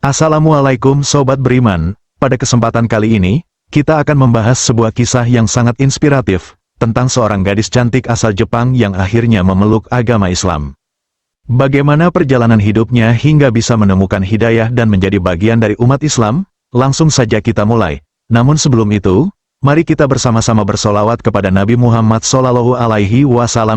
Assalamualaikum Sobat Beriman, pada kesempatan kali ini, kita akan membahas sebuah kisah yang sangat inspiratif, tentang seorang gadis cantik asal Jepang yang akhirnya memeluk agama Islam. Bagaimana perjalanan hidupnya hingga bisa menemukan hidayah dan menjadi bagian dari umat Islam? Langsung saja kita mulai. Namun sebelum itu, mari kita bersama-sama bersolawat kepada Nabi Muhammad SAW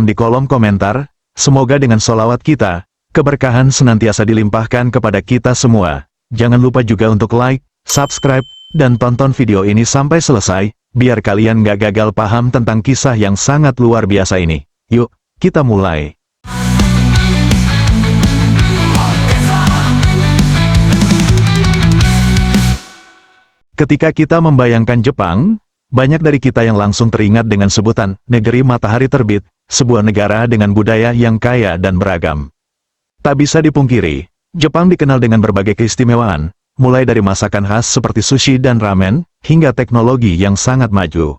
di kolom komentar. Semoga dengan solawat kita, keberkahan senantiasa dilimpahkan kepada kita semua. Jangan lupa juga untuk like, subscribe, dan tonton video ini sampai selesai, biar kalian gak gagal paham tentang kisah yang sangat luar biasa ini. Yuk, kita mulai. Ketika kita membayangkan Jepang, banyak dari kita yang langsung teringat dengan sebutan negeri matahari terbit, sebuah negara dengan budaya yang kaya dan beragam. Tak bisa dipungkiri, Jepang dikenal dengan berbagai keistimewaan, mulai dari masakan khas seperti sushi dan ramen, hingga teknologi yang sangat maju.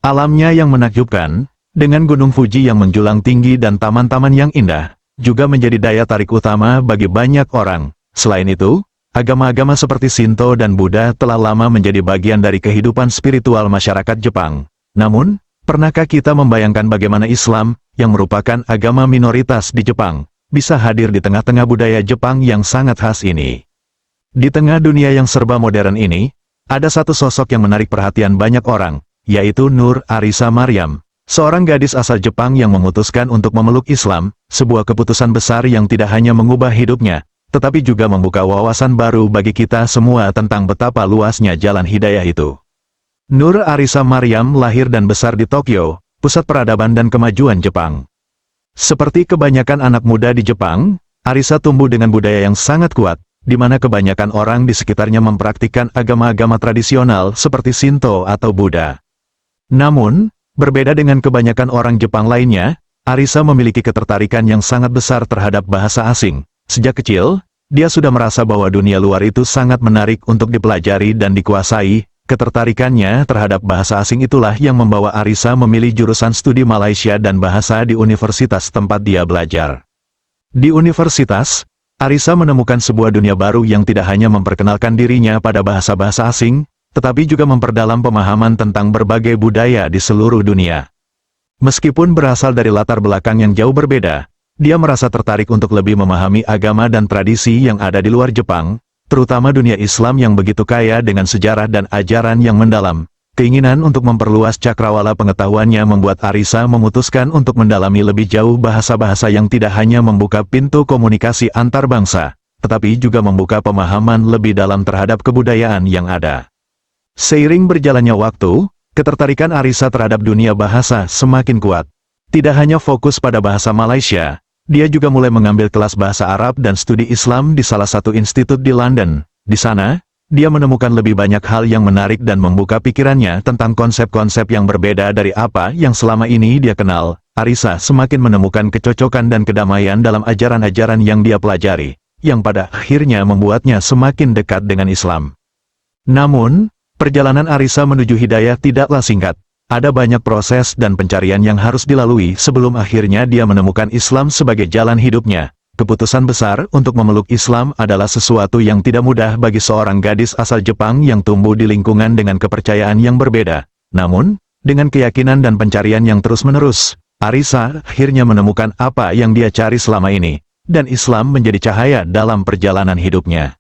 Alamnya yang menakjubkan, dengan Gunung Fuji yang menjulang tinggi dan taman-taman yang indah, juga menjadi daya tarik utama bagi banyak orang. Selain itu, agama-agama seperti Shinto dan Buddha telah lama menjadi bagian dari kehidupan spiritual masyarakat Jepang. Namun, pernahkah kita membayangkan bagaimana Islam, yang merupakan agama minoritas di Jepang, bisa hadir di tengah-tengah budaya Jepang yang sangat khas ini? Di tengah dunia yang serba modern ini, ada satu sosok yang menarik perhatian banyak orang, yaitu Nur Arisa Maryam, seorang gadis asal Jepang yang memutuskan untuk memeluk Islam, sebuah keputusan besar yang tidak hanya mengubah hidupnya, tetapi juga membuka wawasan baru bagi kita semua tentang betapa luasnya jalan hidayah itu. Nur Arisa Maryam lahir dan besar di Tokyo, pusat peradaban dan kemajuan Jepang. Seperti kebanyakan anak muda di Jepang, Arisa tumbuh dengan budaya yang sangat kuat, di mana kebanyakan orang di sekitarnya mempraktikkan agama-agama tradisional seperti Shinto atau Buddha. Namun, berbeda dengan kebanyakan orang Jepang lainnya, Arisa memiliki ketertarikan yang sangat besar terhadap bahasa asing. Sejak kecil, dia sudah merasa bahwa dunia luar itu sangat menarik untuk dipelajari dan dikuasai. Ketertarikannya terhadap bahasa asing itulah yang membawa Arisa memilih jurusan studi Malaysia dan bahasa di universitas tempat dia belajar. Di universitas, Arisa menemukan sebuah dunia baru yang tidak hanya memperkenalkan dirinya pada bahasa-bahasa asing, tetapi juga memperdalam pemahaman tentang berbagai budaya di seluruh dunia. Meskipun berasal dari latar belakang yang jauh berbeda, dia merasa tertarik untuk lebih memahami agama dan tradisi yang ada di luar Jepang, terutama dunia Islam yang begitu kaya dengan sejarah dan ajaran yang mendalam. Keinginan untuk memperluas cakrawala pengetahuannya membuat Arisa memutuskan untuk mendalami lebih jauh bahasa-bahasa yang tidak hanya membuka pintu komunikasi antar bangsa, tetapi juga membuka pemahaman lebih dalam terhadap kebudayaan yang ada. Seiring berjalannya waktu, ketertarikan Arisa terhadap dunia bahasa semakin kuat. Tidak hanya fokus pada bahasa Malaysia, dia juga mulai mengambil kelas bahasa Arab dan studi Islam di salah satu institut di London. Di sana, dia menemukan lebih banyak hal yang menarik dan membuka pikirannya tentang konsep-konsep yang berbeda dari apa yang selama ini dia kenal. Arisa semakin menemukan kecocokan dan kedamaian dalam ajaran-ajaran yang dia pelajari, yang pada akhirnya membuatnya semakin dekat dengan Islam. Namun, perjalanan Arisa menuju hidayah tidaklah singkat. Ada banyak proses dan pencarian yang harus dilalui sebelum akhirnya dia menemukan Islam sebagai jalan hidupnya. Keputusan besar untuk memeluk Islam adalah sesuatu yang tidak mudah bagi seorang gadis asal Jepang yang tumbuh di lingkungan dengan kepercayaan yang berbeda. Namun, dengan keyakinan dan pencarian yang terus-menerus, Arisa akhirnya menemukan apa yang dia cari selama ini, dan Islam menjadi cahaya dalam perjalanan hidupnya.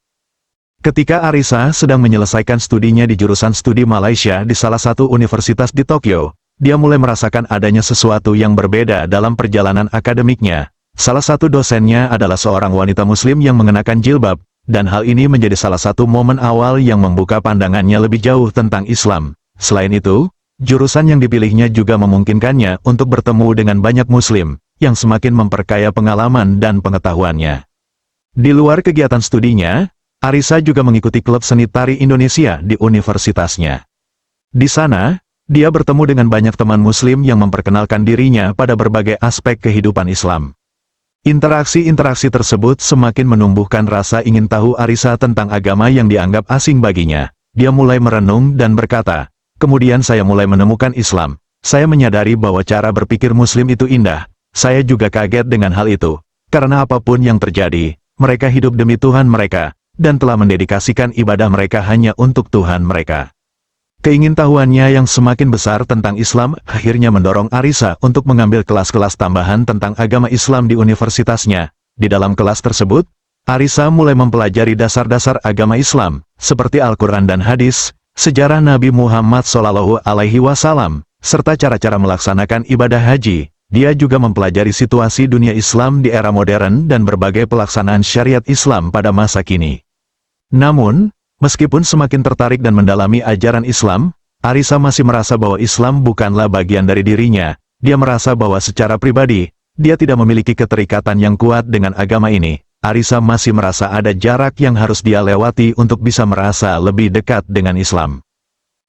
Ketika Arisa sedang menyelesaikan studinya di jurusan studi Malaysia di salah satu universitas di Tokyo, dia mulai merasakan adanya sesuatu yang berbeda dalam perjalanan akademiknya. Salah satu dosennya adalah seorang wanita muslim yang mengenakan jilbab, dan hal ini menjadi salah satu momen awal yang membuka pandangannya lebih jauh tentang Islam. Selain itu, jurusan yang dipilihnya juga memungkinkannya untuk bertemu dengan banyak muslim, yang semakin memperkaya pengalaman dan pengetahuannya. Di luar kegiatan studinya, Arisa juga mengikuti klub seni tari Indonesia di universitasnya. Di sana, dia bertemu dengan banyak teman muslim yang memperkenalkan dirinya pada berbagai aspek kehidupan Islam. Interaksi-interaksi tersebut semakin menumbuhkan rasa ingin tahu Arisa tentang agama yang dianggap asing baginya. Dia mulai merenung dan berkata, "Kemudian saya mulai menemukan Islam. Saya menyadari bahwa cara berpikir muslim itu indah. Saya juga kaget dengan hal itu. Karena apapun yang terjadi, mereka hidup demi Tuhan mereka. dan telah mendedikasikan ibadah mereka hanya untuk Tuhan mereka. Keingintahuannya yang semakin besar tentang Islam akhirnya mendorong Arisa untuk mengambil kelas-kelas tambahan tentang agama Islam di universitasnya. Di dalam kelas tersebut, Arisa mulai mempelajari dasar-dasar agama Islam, seperti Al-Quran dan hadis, sejarah Nabi Muhammad SAW, serta cara-cara melaksanakan ibadah haji. Dia juga mempelajari situasi dunia Islam di era modern dan berbagai pelaksanaan syariat Islam pada masa kini. Namun, meskipun semakin tertarik dan mendalami ajaran Islam, Arisa masih merasa bahwa Islam bukanlah bagian dari dirinya. Dia merasa bahwa secara pribadi, dia tidak memiliki keterikatan yang kuat dengan agama ini. Arisa masih merasa ada jarak yang harus dia lewati untuk bisa merasa lebih dekat dengan Islam.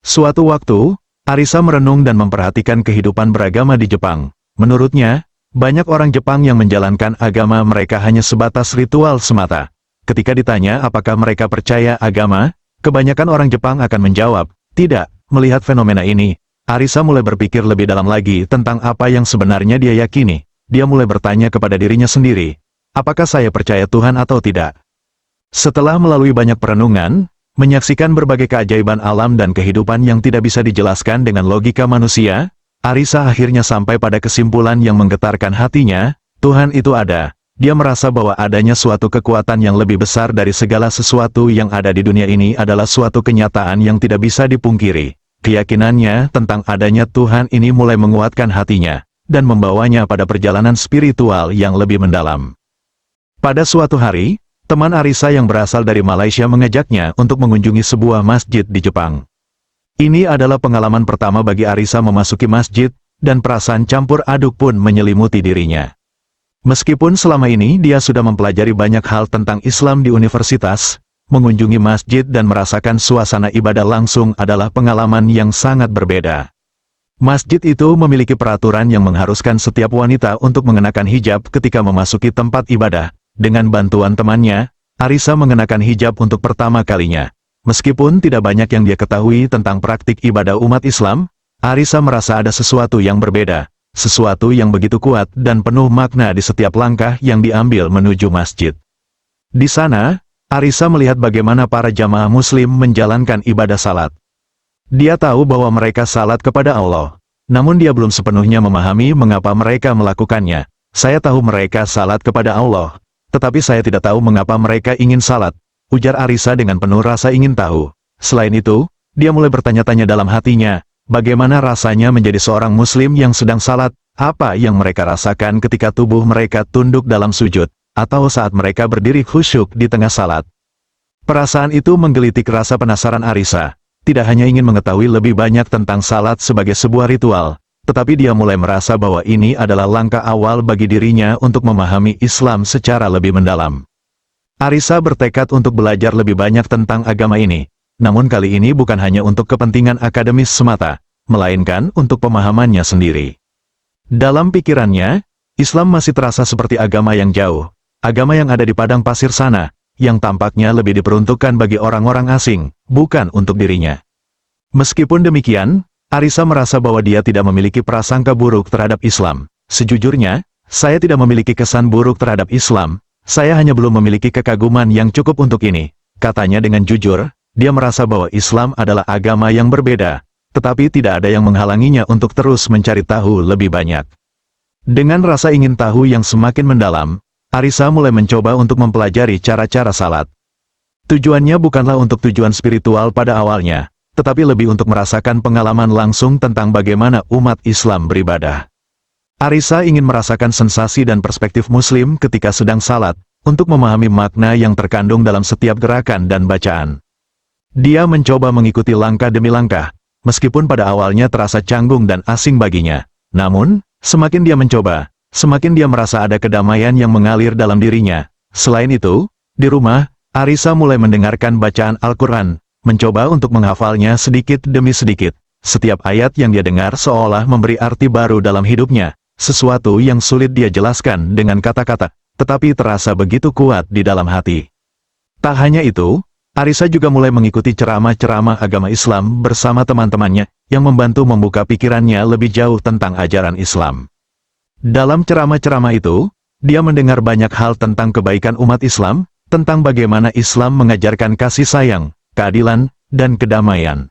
Suatu waktu, Arisa merenung dan memperhatikan kehidupan beragama di Jepang. Menurutnya, banyak orang Jepang yang menjalankan agama mereka hanya sebatas ritual semata. Ketika ditanya apakah mereka percaya agama, kebanyakan orang Jepang akan menjawab, tidak. Melihat fenomena ini, Arisa mulai berpikir lebih dalam lagi tentang apa yang sebenarnya dia yakini. Dia mulai bertanya kepada dirinya sendiri, apakah saya percaya Tuhan atau tidak? Setelah melalui banyak perenungan, menyaksikan berbagai keajaiban alam dan kehidupan yang tidak bisa dijelaskan dengan logika manusia, Arisa akhirnya sampai pada kesimpulan yang menggetarkan hatinya, Tuhan itu ada. Dia merasa bahwa adanya suatu kekuatan yang lebih besar dari segala sesuatu yang ada di dunia ini adalah suatu kenyataan yang tidak bisa dipungkiri. Keyakinannya tentang adanya Tuhan ini mulai menguatkan hatinya, dan membawanya pada perjalanan spiritual yang lebih mendalam. Pada suatu hari, teman Arisa yang berasal dari Malaysia mengajaknya untuk mengunjungi sebuah masjid di Jepang. Ini adalah pengalaman pertama bagi Arisa memasuki masjid, dan perasaan campur aduk pun menyelimuti dirinya. Meskipun selama ini dia sudah mempelajari banyak hal tentang Islam di universitas, mengunjungi masjid dan merasakan suasana ibadah langsung adalah pengalaman yang sangat berbeda. Masjid itu memiliki peraturan yang mengharuskan setiap wanita untuk mengenakan hijab ketika memasuki tempat ibadah. Dengan bantuan temannya, Arisa mengenakan hijab untuk pertama kalinya. Meskipun tidak banyak yang dia ketahui tentang praktik ibadah umat Islam, Arisa merasa ada sesuatu yang berbeda. Sesuatu yang begitu kuat dan penuh makna di setiap langkah yang diambil menuju masjid. Di sana, Arisa melihat bagaimana para jamaah muslim menjalankan ibadah salat. Dia tahu bahwa mereka salat kepada Allah. Namun dia belum sepenuhnya memahami mengapa mereka melakukannya. Saya tahu mereka salat kepada Allah, tetapi saya tidak tahu mengapa mereka ingin salat, ujar Arisa dengan penuh rasa ingin tahu. Selain itu, dia mulai bertanya-tanya dalam hatinya, bagaimana rasanya menjadi seorang muslim yang sedang salat, apa yang mereka rasakan ketika tubuh mereka tunduk dalam sujud, atau saat mereka berdiri khusyuk di tengah salat. Perasaan itu menggelitik rasa penasaran Arisa. Tidak hanya ingin mengetahui lebih banyak tentang salat sebagai sebuah ritual, tetapi dia mulai merasa bahwa ini adalah langkah awal bagi dirinya untuk memahami Islam secara lebih mendalam. Arisa bertekad untuk belajar lebih banyak tentang agama ini. Namun kali ini bukan hanya untuk kepentingan akademis semata, melainkan untuk pemahamannya sendiri. Dalam pikirannya, Islam masih terasa seperti agama yang jauh, agama yang ada di padang pasir sana, yang tampaknya lebih diperuntukkan bagi orang-orang asing, bukan untuk dirinya. Meskipun demikian, Arisa merasa bahwa dia tidak memiliki prasangka buruk terhadap Islam. Sejujurnya, saya tidak memiliki kesan buruk terhadap Islam, saya hanya belum memiliki kekaguman yang cukup untuk ini, katanya dengan jujur. Dia merasa bahwa Islam adalah agama yang berbeda, tetapi tidak ada yang menghalanginya untuk terus mencari tahu lebih banyak. Dengan rasa ingin tahu yang semakin mendalam, Arisa mulai mencoba untuk mempelajari cara-cara salat. Tujuannya bukanlah untuk tujuan spiritual pada awalnya, tetapi lebih untuk merasakan pengalaman langsung tentang bagaimana umat Islam beribadah. Arisa ingin merasakan sensasi dan perspektif Muslim ketika sedang salat, untuk memahami makna yang terkandung dalam setiap gerakan dan bacaan. Dia mencoba mengikuti langkah demi langkah, meskipun pada awalnya terasa canggung dan asing baginya. Namun, semakin dia mencoba, semakin dia merasa ada kedamaian yang mengalir dalam dirinya. Selain itu, di rumah, Arisa mulai mendengarkan bacaan Al-Quran, mencoba untuk menghafalnya sedikit demi sedikit. Setiap ayat yang dia dengar seolah memberi arti baru dalam hidupnya, sesuatu yang sulit dia jelaskan dengan kata-kata, tetapi terasa begitu kuat di dalam hati. Tak hanya itu, Arisa juga mulai mengikuti ceramah-ceramah agama Islam bersama teman-temannya, yang membantu membuka pikirannya lebih jauh tentang ajaran Islam. Dalam ceramah-ceramah itu, dia mendengar banyak hal tentang kebaikan umat Islam, tentang bagaimana Islam mengajarkan kasih sayang, keadilan, dan kedamaian.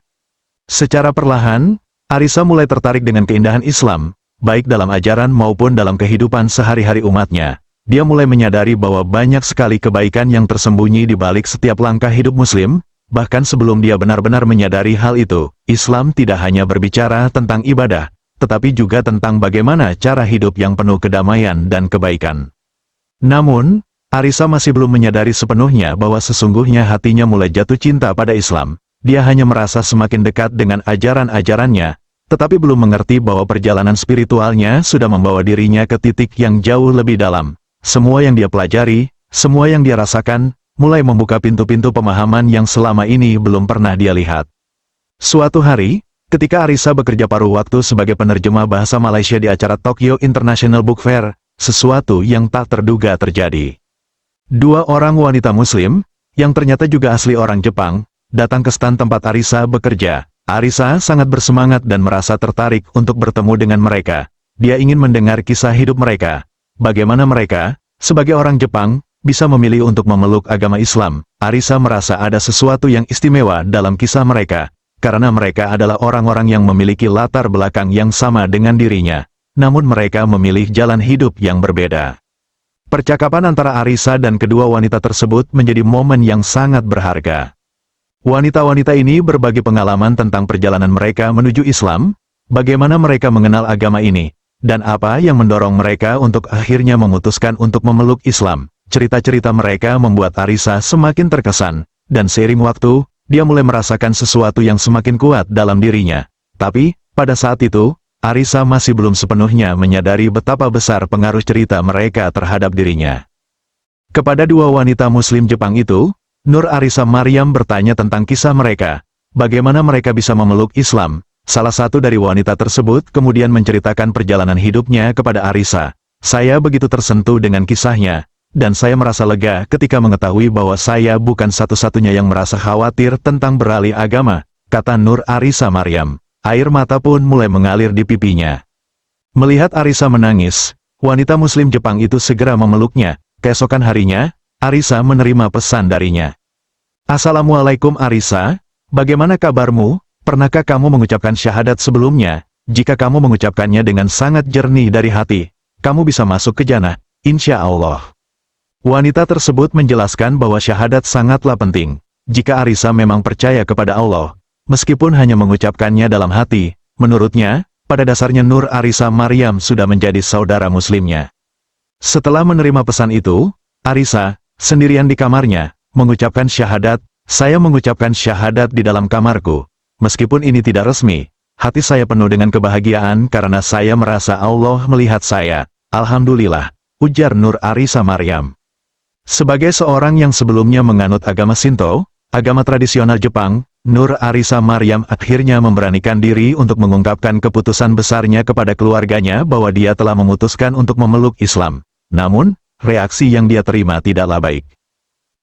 Secara perlahan, Arisa mulai tertarik dengan keindahan Islam, baik dalam ajaran maupun dalam kehidupan sehari-hari umatnya. Dia mulai menyadari bahwa banyak sekali kebaikan yang tersembunyi di balik setiap langkah hidup Muslim. Bahkan sebelum dia benar-benar menyadari hal itu, Islam tidak hanya berbicara tentang ibadah, tetapi juga tentang bagaimana cara hidup yang penuh kedamaian dan kebaikan. Namun, Arisa masih belum menyadari sepenuhnya bahwa sesungguhnya hatinya mulai jatuh cinta pada Islam. Dia hanya merasa semakin dekat dengan ajaran-ajarannya, tetapi belum mengerti bahwa perjalanan spiritualnya sudah membawa dirinya ke titik yang jauh lebih dalam. Semua yang dia pelajari, semua yang dia rasakan, mulai membuka pintu-pintu pemahaman yang selama ini belum pernah dia lihat. Suatu hari, ketika Arisa bekerja paruh waktu sebagai penerjemah bahasa Malaysia di acara Tokyo International Book Fair, sesuatu yang tak terduga terjadi. Dua orang wanita Muslim, yang ternyata juga asli orang Jepang, datang ke stan tempat Arisa bekerja. Arisa sangat bersemangat dan merasa tertarik untuk bertemu dengan mereka. Dia ingin mendengar kisah hidup mereka. Bagaimana mereka, sebagai orang Jepang, bisa memilih untuk memeluk agama Islam. Arisa merasa ada sesuatu yang istimewa dalam kisah mereka, karena mereka adalah orang-orang yang memiliki latar belakang yang sama dengan dirinya, namun mereka memilih jalan hidup yang berbeda. Percakapan antara Arisa dan kedua wanita tersebut menjadi momen yang sangat berharga. Wanita-wanita ini berbagi pengalaman tentang perjalanan mereka menuju Islam, bagaimana mereka mengenal agama ini, dan apa yang mendorong mereka untuk akhirnya memutuskan untuk memeluk Islam. Cerita-cerita mereka membuat Arisa semakin terkesan, dan seiring waktu, dia mulai merasakan sesuatu yang semakin kuat dalam dirinya. Tapi, pada saat itu, Arisa masih belum sepenuhnya menyadari betapa besar pengaruh cerita mereka terhadap dirinya. Kepada dua wanita Muslim Jepang itu, Nur Arisa Maryam bertanya tentang kisah mereka, bagaimana mereka bisa memeluk Islam. Salah satu dari wanita tersebut kemudian menceritakan perjalanan hidupnya kepada Arisa. Saya begitu tersentuh dengan kisahnya, dan saya merasa lega ketika mengetahui bahwa saya bukan satu-satunya yang merasa khawatir tentang beralih agama, kata Nur Arisa Maryam. Air mata pun mulai mengalir di pipinya. Melihat Arisa menangis, wanita Muslim Jepang itu segera memeluknya. Keesokan harinya, Arisa menerima pesan darinya. Assalamualaikum Arisa, bagaimana kabarmu? Pernahkah kamu mengucapkan syahadat sebelumnya? Jika kamu mengucapkannya dengan sangat jernih dari hati, kamu bisa masuk ke jannah, insya Allah. Wanita tersebut menjelaskan bahwa syahadat sangatlah penting. Jika Arisa memang percaya kepada Allah, meskipun hanya mengucapkannya dalam hati, menurutnya, pada dasarnya Nur Arisa Maryam sudah menjadi saudara muslimnya. Setelah menerima pesan itu, Arisa, sendirian di kamarnya, mengucapkan syahadat. Saya mengucapkan syahadat di dalam kamarku. Meskipun ini tidak resmi, hati saya penuh dengan kebahagiaan karena saya merasa Allah melihat saya. Alhamdulillah, ujar Nur Arisa Maryam. Sebagai seorang yang sebelumnya menganut agama Shinto, agama tradisional Jepang, Nur Arisa Maryam akhirnya memberanikan diri untuk mengungkapkan keputusan besarnya kepada keluarganya bahwa dia telah memutuskan untuk memeluk Islam. Namun, reaksi yang dia terima tidaklah baik.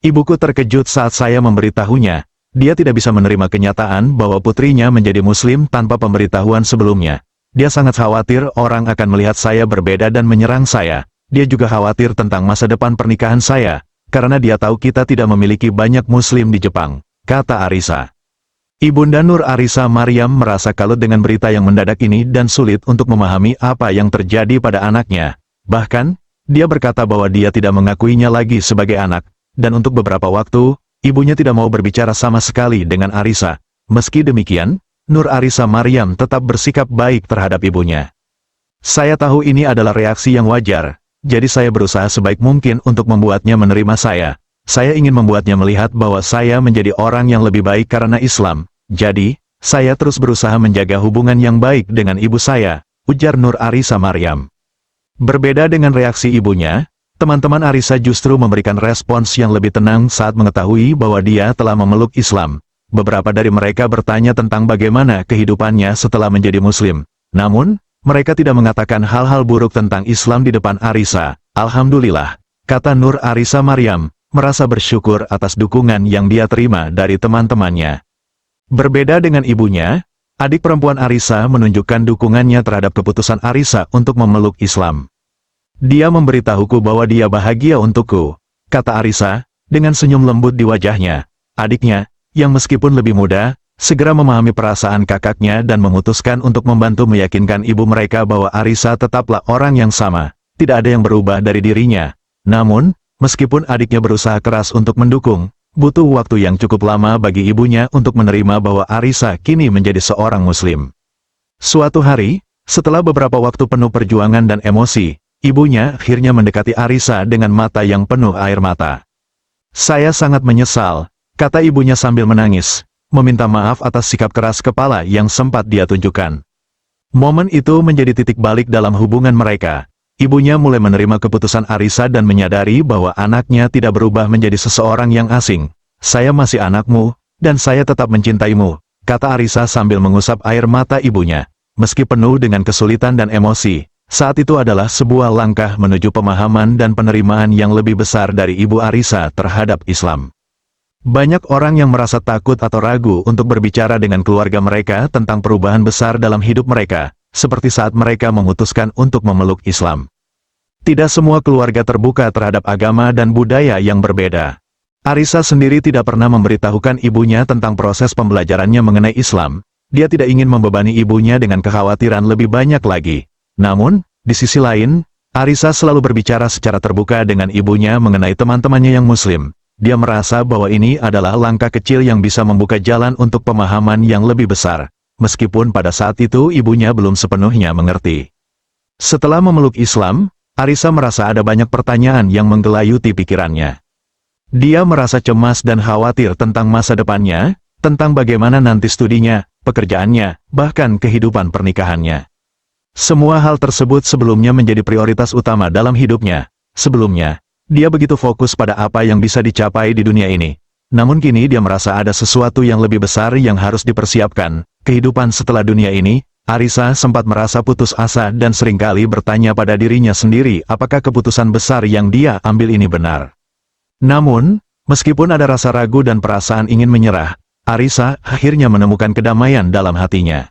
Ibuku terkejut saat saya memberitahunya. Dia tidak bisa menerima kenyataan bahwa putrinya menjadi Muslim tanpa pemberitahuan sebelumnya. Dia sangat khawatir orang akan melihat saya berbeda dan menyerang saya. Dia juga khawatir tentang masa depan pernikahan saya, karena dia tahu kita tidak memiliki banyak Muslim di Jepang, kata Arisa. Ibunda Nur Arisa Maryam merasa kalut dengan berita yang mendadak ini dan sulit untuk memahami apa yang terjadi pada anaknya. Bahkan, dia berkata bahwa dia tidak mengakuinya lagi sebagai anak, dan untuk beberapa waktu, ibunya tidak mau berbicara sama sekali dengan Arisa. Meski demikian, Nur Arisa Maryam tetap bersikap baik terhadap ibunya. Saya tahu ini adalah reaksi yang wajar. Jadi saya berusaha sebaik mungkin untuk membuatnya menerima saya. Saya ingin membuatnya melihat bahwa saya menjadi orang yang lebih baik karena Islam. Jadi, saya terus berusaha menjaga hubungan yang baik dengan ibu saya, ujar Nur Arisa Maryam. Berbeda dengan reaksi ibunya, teman-teman Arisa justru memberikan respons yang lebih tenang saat mengetahui bahwa dia telah memeluk Islam. Beberapa dari mereka bertanya tentang bagaimana kehidupannya setelah menjadi Muslim. Namun, mereka tidak mengatakan hal-hal buruk tentang Islam di depan Arisa. Alhamdulillah, kata Nur Arisa Maryam, merasa bersyukur atas dukungan yang dia terima dari teman-temannya. Berbeda dengan ibunya, adik perempuan Arisa menunjukkan dukungannya terhadap keputusan Arisa untuk memeluk Islam. Dia memberitahuku bahwa dia bahagia untukku, kata Arisa, dengan senyum lembut di wajahnya. Adiknya, yang meskipun lebih muda, segera memahami perasaan kakaknya dan memutuskan untuk membantu meyakinkan ibu mereka bahwa Arisa tetaplah orang yang sama, tidak ada yang berubah dari dirinya. Namun, meskipun adiknya berusaha keras untuk mendukung, butuh waktu yang cukup lama bagi ibunya untuk menerima bahwa Arisa kini menjadi seorang muslim. Suatu hari, setelah beberapa waktu penuh perjuangan dan emosi, ibunya akhirnya mendekati Arisa dengan mata yang penuh air mata. "Saya sangat menyesal," kata ibunya sambil menangis, meminta maaf atas sikap keras kepala yang sempat dia tunjukkan. Momen itu menjadi titik balik dalam hubungan mereka. Ibunya mulai menerima keputusan Arisa dan menyadari bahwa anaknya tidak berubah menjadi seseorang yang asing. "Saya masih anakmu, dan saya tetap mencintaimu," kata Arisa sambil mengusap air mata ibunya. Meski penuh dengan kesulitan dan emosi, saat itu adalah sebuah langkah menuju pemahaman dan penerimaan yang lebih besar dari ibu Arisa terhadap Islam. Banyak orang yang merasa takut atau ragu untuk berbicara dengan keluarga mereka tentang perubahan besar dalam hidup mereka, seperti saat mereka memutuskan untuk memeluk Islam. Tidak semua keluarga terbuka terhadap agama dan budaya yang berbeda. Arisa sendiri tidak pernah memberitahukan ibunya tentang proses pembelajarannya mengenai Islam. Dia tidak ingin membebani ibunya dengan kekhawatiran lebih banyak lagi. Namun, di sisi lain, Arisa selalu berbicara secara terbuka dengan ibunya mengenai teman-temannya yang muslim. Dia merasa bahwa ini adalah langkah kecil yang bisa membuka jalan untuk pemahaman yang lebih besar. Meskipun pada saat itu ibunya belum sepenuhnya mengerti. Setelah memeluk Islam, Arisa merasa ada banyak pertanyaan yang menggelayuti pikirannya. Dia merasa cemas dan khawatir tentang masa depannya, tentang bagaimana nanti studinya, pekerjaannya, bahkan kehidupan pernikahannya. Semua hal tersebut sebelumnya menjadi prioritas utama dalam hidupnya. Sebelumnya, dia begitu fokus pada apa yang bisa dicapai di dunia ini. Namun kini dia merasa ada sesuatu yang lebih besar yang harus dipersiapkan. Kehidupan setelah dunia ini, Arisa sempat merasa putus asa dan seringkali bertanya pada dirinya sendiri apakah keputusan besar yang dia ambil ini benar. Namun, meskipun ada rasa ragu dan perasaan ingin menyerah, Arisa akhirnya menemukan kedamaian dalam hatinya.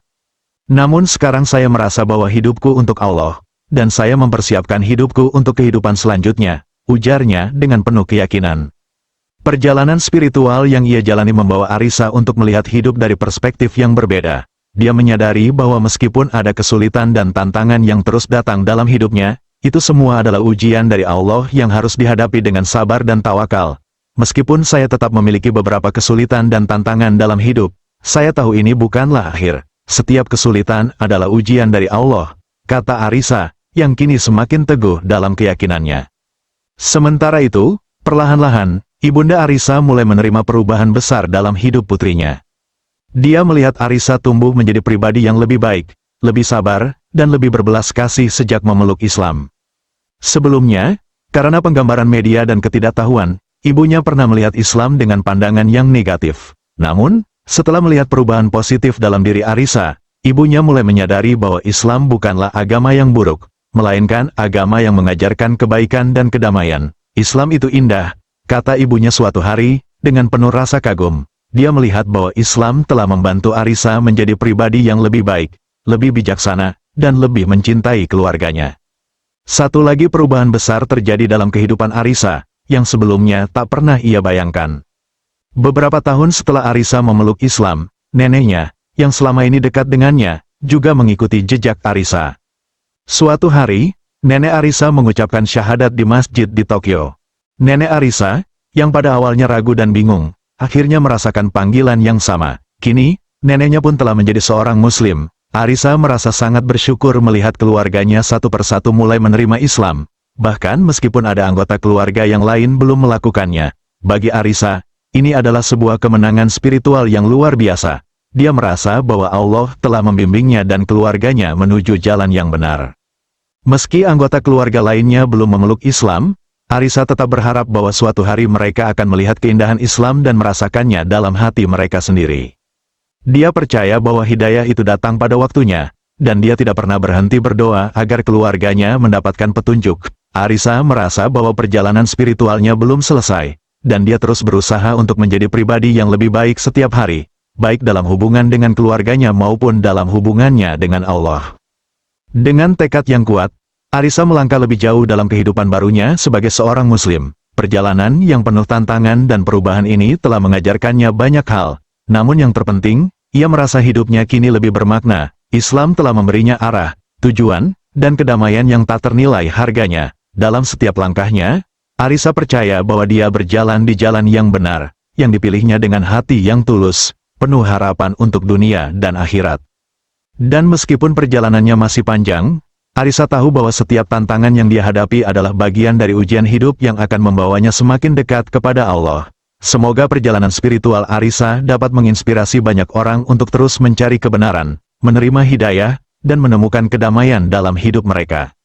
"Namun sekarang saya merasa bahwa hidupku untuk Allah, dan saya mempersiapkan hidupku untuk kehidupan selanjutnya," ujarnya dengan penuh keyakinan. Perjalanan spiritual yang ia jalani membawa Arisa untuk melihat hidup dari perspektif yang berbeda. Dia menyadari bahwa meskipun ada kesulitan dan tantangan yang terus datang dalam hidupnya, itu semua adalah ujian dari Allah yang harus dihadapi dengan sabar dan tawakal. "Meskipun saya tetap memiliki beberapa kesulitan dan tantangan dalam hidup, saya tahu ini bukanlah akhir. Setiap kesulitan adalah ujian dari Allah," kata Arisa, yang kini semakin teguh dalam keyakinannya. Sementara itu, perlahan-lahan, Ibunda Arisa mulai menerima perubahan besar dalam hidup putrinya. Dia melihat Arisa tumbuh menjadi pribadi yang lebih baik, lebih sabar, dan lebih berbelas kasih sejak memeluk Islam. Sebelumnya, karena penggambaran media dan ketidaktahuan, ibunya pernah melihat Islam dengan pandangan yang negatif. Namun, setelah melihat perubahan positif dalam diri Arisa, ibunya mulai menyadari bahwa Islam bukanlah agama yang buruk, melainkan agama yang mengajarkan kebaikan dan kedamaian. "Islam itu indah," kata ibunya suatu hari, dengan penuh rasa kagum. Dia melihat bahwa Islam telah membantu Arisa menjadi pribadi yang lebih baik, lebih bijaksana, dan lebih mencintai keluarganya. Satu lagi perubahan besar terjadi dalam kehidupan Arisa, yang sebelumnya tak pernah ia bayangkan. Beberapa tahun setelah Arisa memeluk Islam, neneknya, yang selama ini dekat dengannya, juga mengikuti jejak Arisa. Suatu hari, nenek Arisa mengucapkan syahadat di masjid di Tokyo. Nenek Arisa, yang pada awalnya ragu dan bingung, akhirnya merasakan panggilan yang sama. Kini, neneknya pun telah menjadi seorang Muslim. Arisa merasa sangat bersyukur melihat keluarganya satu persatu mulai menerima Islam. Bahkan meskipun ada anggota keluarga yang lain belum melakukannya. Bagi Arisa, ini adalah sebuah kemenangan spiritual yang luar biasa. Dia merasa bahwa Allah telah membimbingnya dan keluarganya menuju jalan yang benar. Meski anggota keluarga lainnya belum memeluk Islam, Arisa tetap berharap bahwa suatu hari mereka akan melihat keindahan Islam dan merasakannya dalam hati mereka sendiri. Dia percaya bahwa hidayah itu datang pada waktunya, dan dia tidak pernah berhenti berdoa agar keluarganya mendapatkan petunjuk. Arisa merasa bahwa perjalanan spiritualnya belum selesai, dan dia terus berusaha untuk menjadi pribadi yang lebih baik setiap hari, baik dalam hubungan dengan keluarganya maupun dalam hubungannya dengan Allah. Dengan tekad yang kuat, Arisa melangkah lebih jauh dalam kehidupan barunya sebagai seorang Muslim. Perjalanan yang penuh tantangan dan perubahan ini telah mengajarkannya banyak hal. Namun yang terpenting, ia merasa hidupnya kini lebih bermakna. Islam telah memberinya arah, tujuan, dan kedamaian yang tak ternilai harganya. Dalam setiap langkahnya, Arisa percaya bahwa dia berjalan di jalan yang benar, yang dipilihnya dengan hati yang tulus, penuh harapan untuk dunia dan akhirat. Dan meskipun perjalanannya masih panjang, Arisa tahu bahwa setiap tantangan yang dia hadapi adalah bagian dari ujian hidup yang akan membawanya semakin dekat kepada Allah. Semoga perjalanan spiritual Arisa dapat menginspirasi banyak orang untuk terus mencari kebenaran, menerima hidayah, dan menemukan kedamaian dalam hidup mereka.